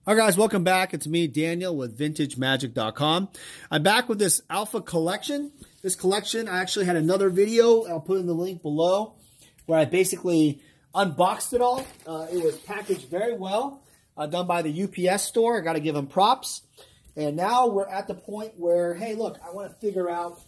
All right, guys, welcome back. It's me, Daniel, with VintageMagic.com. I'm back with this Alpha collection. This collection, I actually had another video, I'll put in the link below, where I basically unboxed it all. It was packaged very well, done by the UPS store. I got to give them props. And now we're at the point where, hey, look, I want to figure out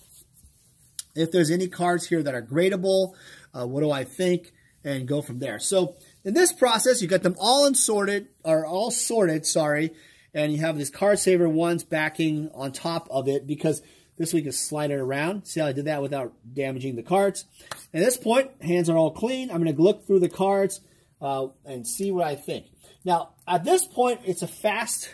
if there's any cards here that are gradable. What do I think? And go from there. So in this process, you got them all sorted, and you have this card saver ones backing on top of it because this we can slide it around. See how I did that without damaging the cards? At this point, hands are all clean. I'm going to look through the cards and see what I think. Now, at this point, it's a fast.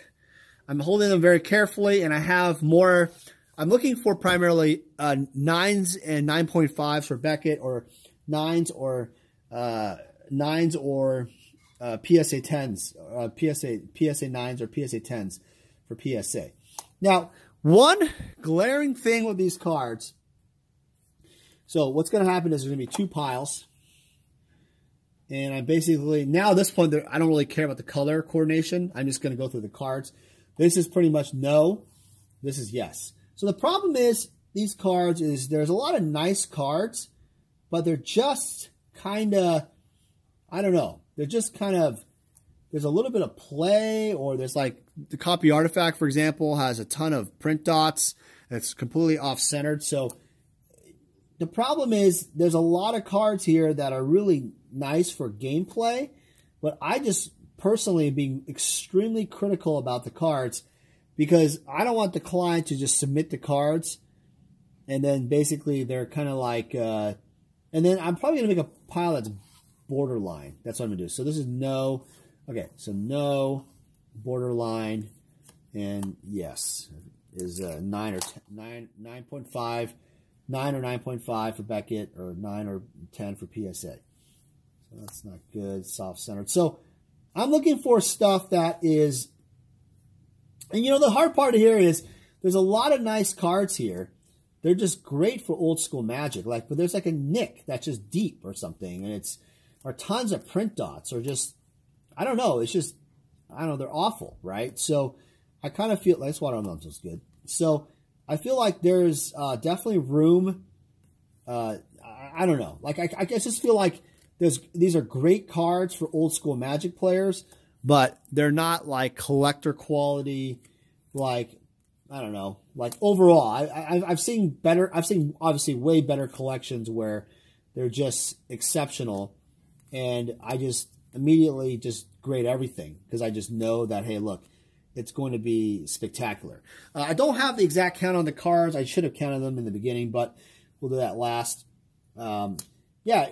I'm holding them very carefully, and I have more. I'm looking for primarily 9s and 9.5s for Beckett, or 9s or PSA 10s, PSA 9s or PSA 10s for PSA. Now, one glaring thing with these cards, so what's going to happen is there's going to be two piles. And I basically, now at this point, I don't really care about the color coordination. I'm just going to go through the cards. This is pretty much no. This is yes. So the problem is, these cards is there's a lot of nice cards, but they're just kind of, I don't know. They're just kind of, there's a little bit of play, or there's like the copy artifact, for example, has a ton of print dots. It's completely off-centered. So the problem is there's a lot of cards here that are really nice for gameplay, but I just personally am being extremely critical about the cards because I don't want the client to just submit the cards and then basically they're kind of like, and then I'm probably going to make a pile that's borderline. That's what I'm going to do. So this is no. Okay, so no, borderline, and yes is 9 or 10, 9.5, 9 or 9.5 for Beckett, or 9 or 10 for PSA. So that's not good, soft-centered. So I'm looking for stuff that is, and you know, the hard part here is there's a lot of nice cards here. They're just great for old school Magic. Like, but there's like a nick that's just deep or something, and it's, or tons of print dots, or just, I don't know. It's just, I don't know. They're awful, right? So I kind of feel, that's water on them is good. So I feel like there's definitely room. I don't know. Like, I guess just feel like these are great cards for old school Magic players, but they're not like collector quality, like, I don't know, like overall. I've seen better, I've seen obviously way better collections where they're just exceptional, and I just immediately just grade everything because I just know that, hey, look, it's going to be spectacular. I don't have the exact count on the cards. I should have counted them in the beginning, but we'll do that last. Yeah,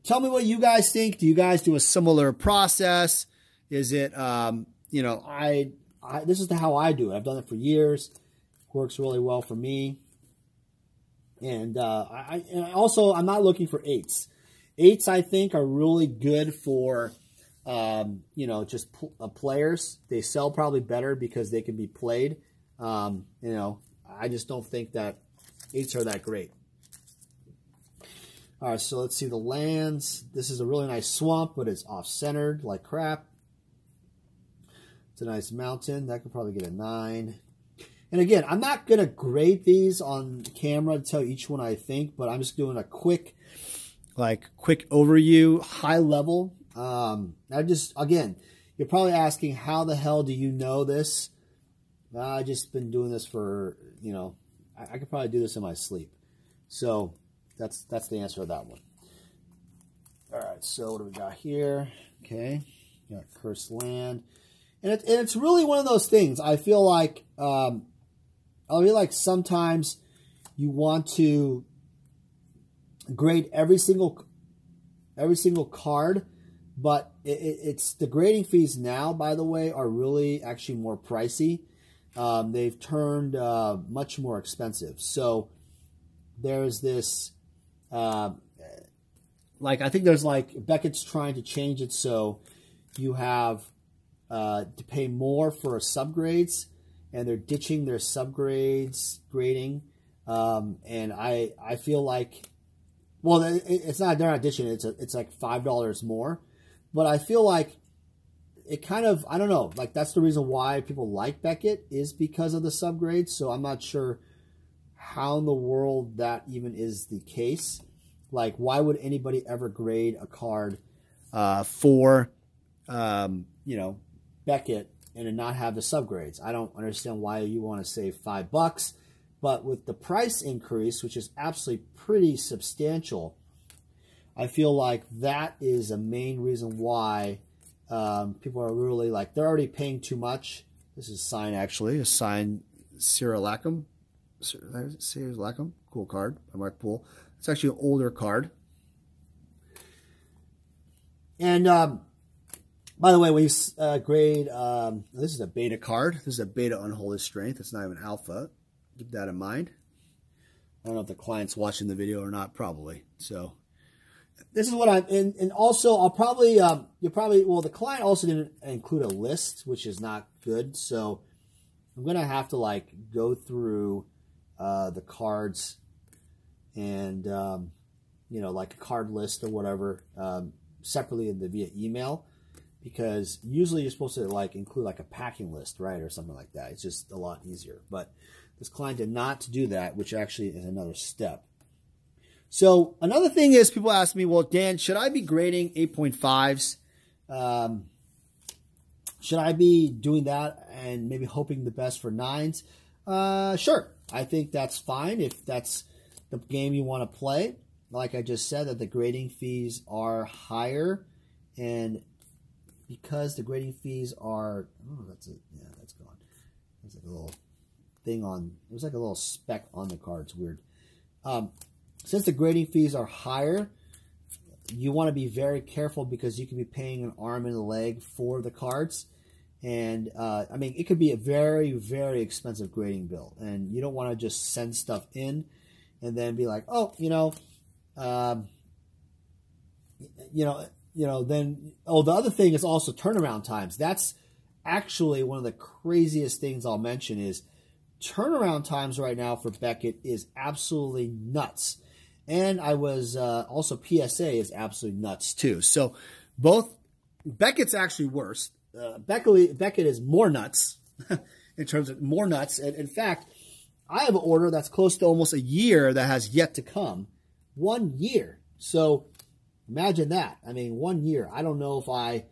tell me what you guys think. Do you guys do a similar process? Is it, you know, this is how I do it. I've done it for years. Works really well for me. And I'm not looking for 8s. 8s, I think, are really good for, you know, just players. They sell probably better because they can be played. You know, I just don't think that 8s are that great. All right, so let's see the lands. This is a really nice swamp, but it's off-centered like crap. It's a nice mountain. That could probably get a 9. And again, I'm not going to grade these on camera to tell each one I think, but I'm just doing a quick overview, high level. Again, you're probably asking, how the hell do you know this? I've just been doing this for, you know, I could probably do this in my sleep. So that's the answer to that one. All right, so what do we got here? Okay, got Cursed Land. And it's really one of those things. I feel like, sometimes you want to grade every single card, but it's the grading fees now, by the way, are really actually more pricey. They've turned much more expensive. So there's this, like, I think there's like, Beckett's trying to change it so you have to pay more for subgrades, and they're ditching their subgrades grading. And I feel like, well, it's not, they're not ditching it. It's like $5 more, but I feel like it kind of, I don't know, like that's the reason why people like Beckett is because of the subgrades. So I'm not sure how in the world that even is the case. Like, why would anybody ever grade a card for, you know, Beckett and not have the subgrades? I don't understand why you want to save $5. But with the price increase, which is absolutely pretty substantial, I feel like that is a main reason why people are really like, they're already paying too much. This is signed, actually, a signed Sirlacum. Sirlacum, cool card by Mark Poole. It's actually an older card. And by the way, when you grade, this is a beta card. This is a beta Unholy Strength. It's not even alpha. Keep that in mind. I don't know if the client's watching the video or not, probably. So this is what I'm in. And also, I'll probably, well, the client also didn't include a list, which is not good. So I'm going to have to like go through the cards and, you know, like a card list or whatever, separately via email, because usually you're supposed to like include like a packing list, right? Or something like that. It's just a lot easier. But this client did not do that, which actually is another step. So another thing is people ask me, well, Dan, should I be grading 8.5s? Should I be doing that and maybe hoping the best for 9s? Sure. I think that's fine if that's the game you want to play. Like I just said, that the grading fees are higher, and because the grading fees are, oh, that's it. Yeah, that's gone. There's like a little thing on, there's like a little speck on the card. It's weird. Since the grading fees are higher, you want to be very careful because you can be paying an arm and a leg for the cards. And, I mean, it could be a very, very expensive grading bill. And you don't want to just send stuff in and then be like, oh, then, oh, the other thing is also turnaround times. That's actually one of the craziest things I'll mention is turnaround times right now for Beckett is absolutely nuts. And I was, also PSA is absolutely nuts too. So both, Beckett's actually worse. Beckett is more nuts in terms of more nuts. And in fact, I have an order that's close to almost a year that has yet to come. 1 year. So imagine that. I mean, 1 year. I don't know if I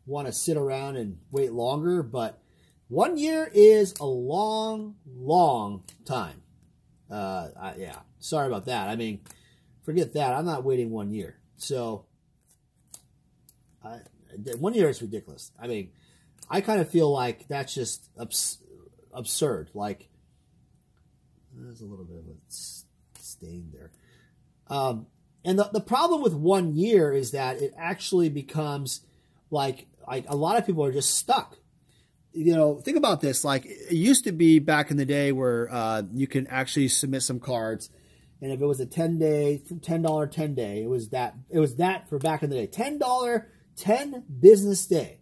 want to sit around and wait longer, but 1 year is a long, long time. Yeah, sorry about that. I mean, forget that. I'm not waiting 1 year. So 1 year is ridiculous. I mean, I kind of feel like that's just absurd. Like, there's a little bit of a stain there. And the problem with 1 year is that it actually becomes like a lot of people are just stuck. Think about this. Like, it used to be back in the day where you can actually submit some cards, and if it was a $10 10 day, it was that for back in the day. $10 10 business day.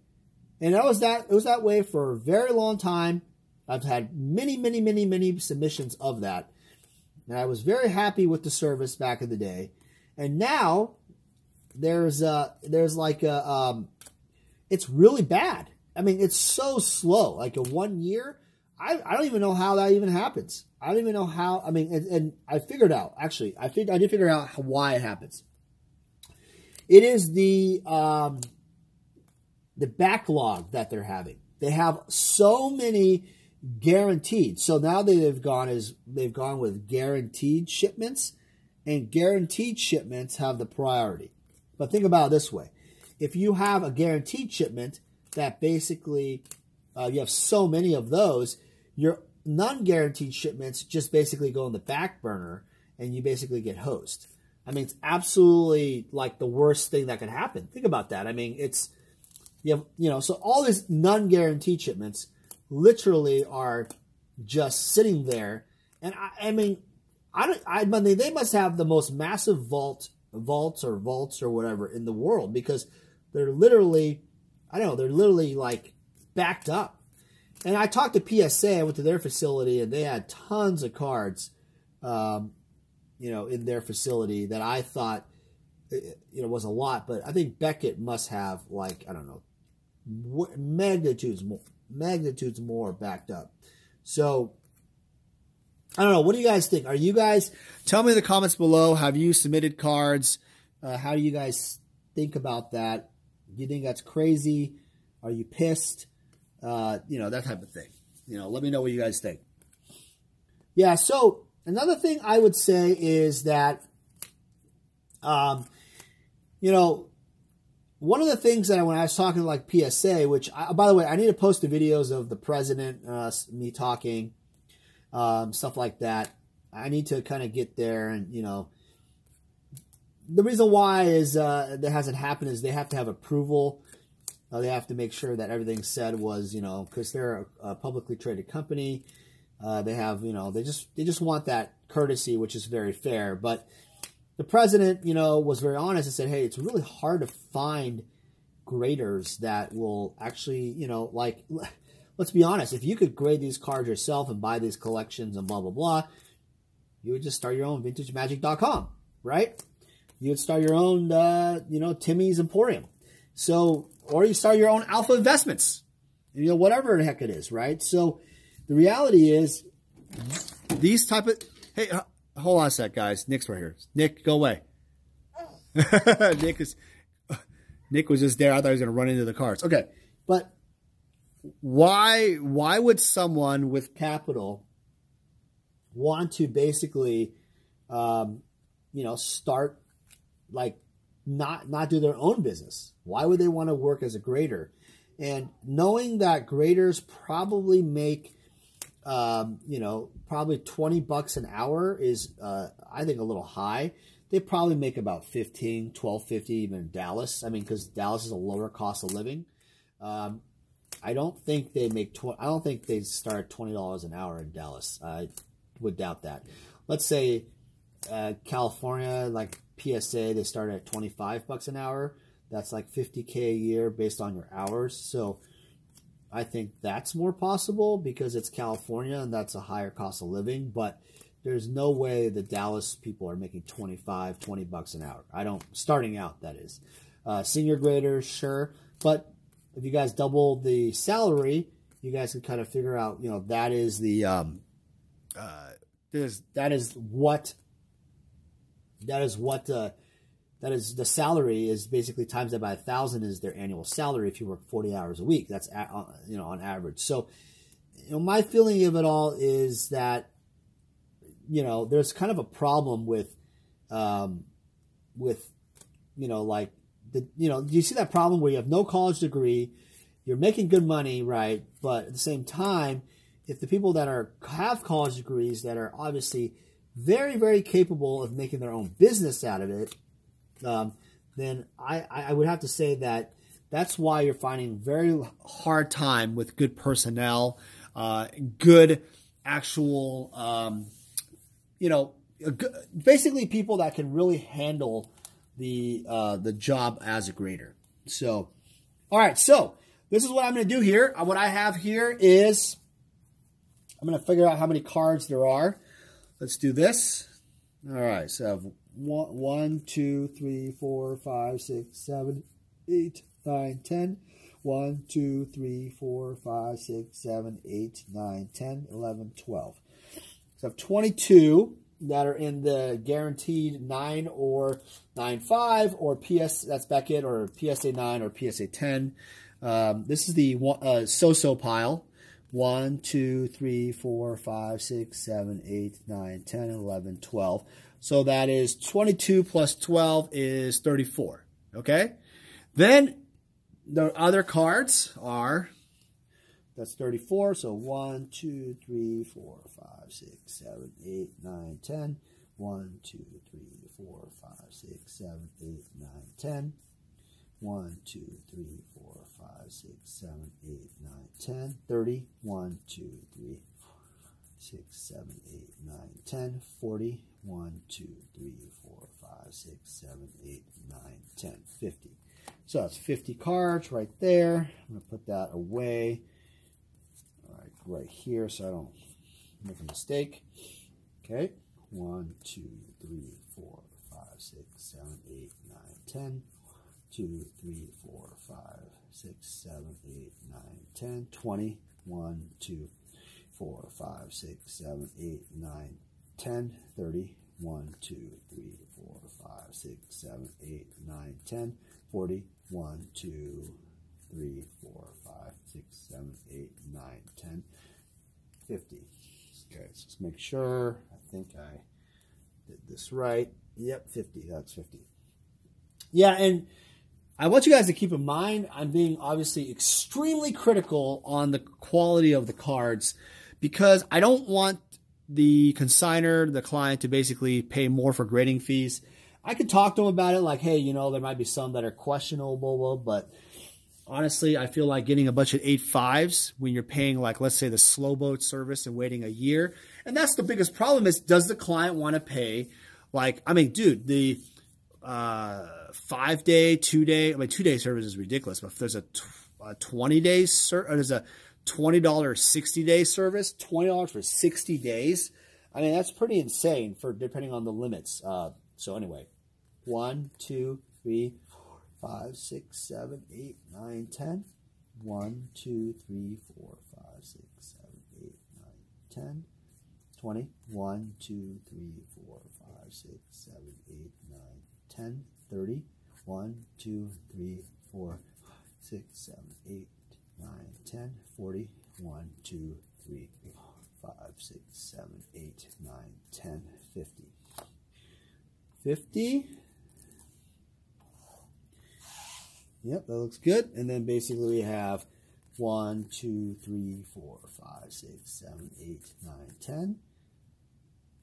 And it was that way for a very long time. I've had many submissions of that. And I was very happy with the service back in the day. And now there's like it's really bad. I mean, it's so slow. Like a 1 year, I don't even know how that even happens. I don't even know how. I mean, and I figured out, actually, I did figure out why it happens. It is the backlog that they're having. They have so many guaranteed. So now they've gone with guaranteed shipments, and guaranteed shipments have the priority. But think about it this way. If you have a guaranteed shipment that basically you have so many of those, your non-guaranteed shipments just basically go on the back burner and you basically get hosed. I mean, it's absolutely like the worst thing that could happen. Think about that. I mean, it's, so all these non-guaranteed shipments literally are just sitting there. And I mean, they must have the most massive vaults or whatever in the world, because they're literally, they're literally like backed up. And I talked to PSA, I went to their facility, and they had tons of cards, in their facility that I thought, was a lot. But I think Beckett must have like, I don't know, magnitudes more backed up. So I don't know. What do you guys think? Are you guys, tell me in the comments below, have you submitted cards? How do you guys think about that? Do you think that's crazy? Are you pissed? You know, that type of thing. You know, let me know what you guys think. Yeah, so another thing I would say is that, you know, one of the things that when I was talking like PSA, which, by the way, I need to post the videos of the president, me talking, stuff like that. I need to kind of get there, and, you know, the reason why is that hasn't happened is they have to have approval. They have to make sure that everything said was, you know, because they're a publicly traded company. They have, you know, they just want that courtesy, which is very fair. But the president, you know, was very honest and said, hey, it's really hard to find graders that will actually, you know, like, let's be honest, if you could grade these cards yourself and buy these collections and blah, blah, blah, you would just start your own vintagemagic.com, right? You would start your own, you know, Timmy's Emporium. So, or you start your own Alpha Investments, you know, whatever the heck it is, right? So the reality is these type of, hey, hold on a sec, guys. Nick's right here. Nick, go away. Nick was just there. I thought he was going to run into the cars. Okay, but why would someone with capital want to basically, you know, start like not do their own business? Why would they want to work as a grader? And knowing that graders probably make, you know, probably $20 an hour is, I think, a little high. They probably make about $15, $12.50 even in Dallas. I mean, because Dallas is a lower cost of living. I don't think they make I don't think they start at $20 an hour in Dallas. I would doubt that. Let's say California, like PSA, they start at $25 an hour. That's like $50K a year based on your hours. So I think that's more possible because it's California and that's a higher cost of living. But there's no way the Dallas people are making $20 an hour. I don't, starting out, that is. Senior graders, sure. But if you guys double the salary, you guys can kind of figure out, you know, that is the, that is the salary is basically times that by 1,000 is their annual salary if you work 40 hours a week. That's, you know, on average. So, you know, my feeling of it all is that, you know, there's kind of a problem with, you know, like, you know, you see that problem where you have no college degree, you're making good money, right? But at the same time, if the people that have college degrees that are obviously very, very capable of making their own business out of it, then I would have to say that that's why you're finding very hard time with good personnel, good actual, you know, basically people that can really handle the job as a grader. So, all right, so this is what I'm going to do here. What I have here is I'm going to figure out how many cards there are. Let's do this. All right, so I have 1, 2, 3, 4, 5, 6, 7, 8, 9, 10. 1, 2, 3, 4, 5, 6, 7, 8, 9, 10, 11, 12. So I have 22 that are in the guaranteed 9 or 9.5 or PS, that's Beckett, or PSA 9 or PSA 10. This is the so-so pile. 1, 2, 3, 4, 5, 6, 7, 8, 9, 10, 11, 12. So that is 22 plus 12 is 34. Okay? Then the other cards are, that's 34. So 1, 2, 3, 4, 5, 6, 7, 8, 9, 10. 1, 2, 3, 4, 5, 6, 7, 8, 9, 10. 1, 2, 3, 4, 5, 6, 7, 8, 9, 10. 30. 1, 2, 3, 4, 6, 7, 8, 9, 10. 40. 1, 2, 3, 4, 5, 6, 7, 8, 9, 10. 50. So that's 50 cards right there. I'm going to put that away right here so I don't make a mistake. Okay. 1, 2, 3, 4, 5, 6, 7, 8, 9, 10. 2, 3, 4, 5, 6, 7, 8, 9, 10, 20. 1, 2, 4, 5, 6, 7, 8, 9, 10, 30. 1, 2, 3, 4, 5, 6, 7, 8, 9, 10, 40. 1, 2, 3, 4, 5, 6, 7, 8, 9, 10, 50. Okay, let's just make sure. I think I did this right. Yep, 50. That's 50. Yeah, and I want you guys to keep in mind, I'm being obviously extremely critical on the quality of the cards because I don't want the consignor, the client, to basically pay more for grading fees. I could talk to them about it like, hey, you know, there might be some that are questionable, but honestly, I feel like getting a bunch of 8.5s when you're paying, like, let's say the slow boat service and waiting a year. And that's the biggest problem is, does the client want to pay? Like, I mean, dude, the 5-day, 2-day, I mean, 2-day service is ridiculous. But if there's a 20-day service, there's a $20 60-day service, $20 for 60 days. I mean, that's pretty insane for depending on the limits. So anyway, 1, 2, 3, 4, 5, 6, 7, 8, 9, 10. 1, 2, 3, 4, 5, 6, 7, 8, 9, 10, 20. 1, 2, 3, 4, 5, 6, 7, 8, 9, 10, 30. 1, 2, 3, 4, 6, 7, 8, 9, 10, 40. 1, 2, 3, 4, 5, 6, 7, 8, 9, 10, 50. 50. Yep, that looks good. And then basically we have 1, 2, 3, 4, 5, 6, 7, 8, 9, 10.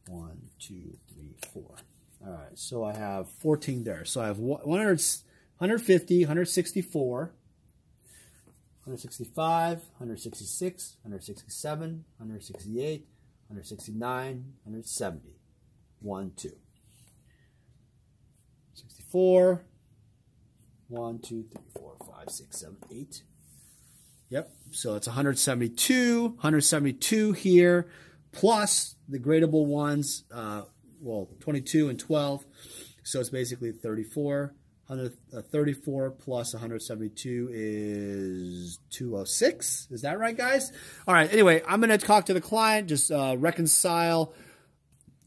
1, 2, 3, 4. All right, so I have 14 there. So I have 150, 164, 165, 166, 167, 168, 169, 170. 1, 2. 64. 1, 2, 3, 4, 5, 6, 7, 8. Yep. So it's 172 here, plus the gradable ones, well, 22 and 12. So it's basically 34. 34 plus 172 is 206. Is that right, guys? All right. Anyway, I'm going to talk to the client, just reconcile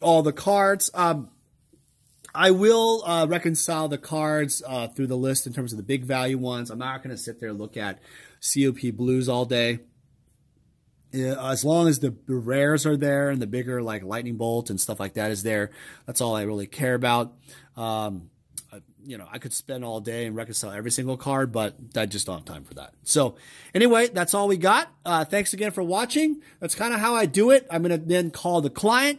all the cards. I will reconcile the cards through the list in terms of the big value ones. I'm not going to sit there and look at COP blues all day. As long as the rares are there and the bigger, like lightning bolt and stuff like that is there, that's all I really care about. You know, I could spend all day and reconcile every single card, but I just don't have time for that. So anyway, that's all we got. Thanks again for watching. That's kind of how I do it. I'm going to then call the client,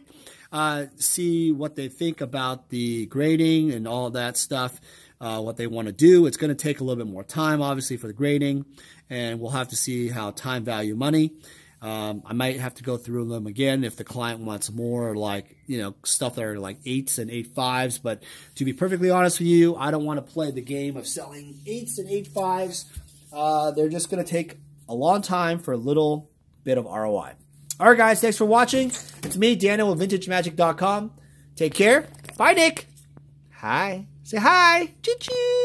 see what they think about the grading and all of that stuff, what they want to do. It's going to take a little bit more time, obviously, for the grading, and we'll have to see how time value money. I might have to go through them again if the client wants more, like, you know, stuff that are like 8s and 8.5s. But to be perfectly honest with you, I don't want to play the game of selling 8s and 8.5s. They're just going to take a long time for a little bit of ROI. All right, guys, thanks for watching. It's me, Daniel, with VintageMagic.com. Take care. Bye, Nick. Hi. Say hi. Choo-choo.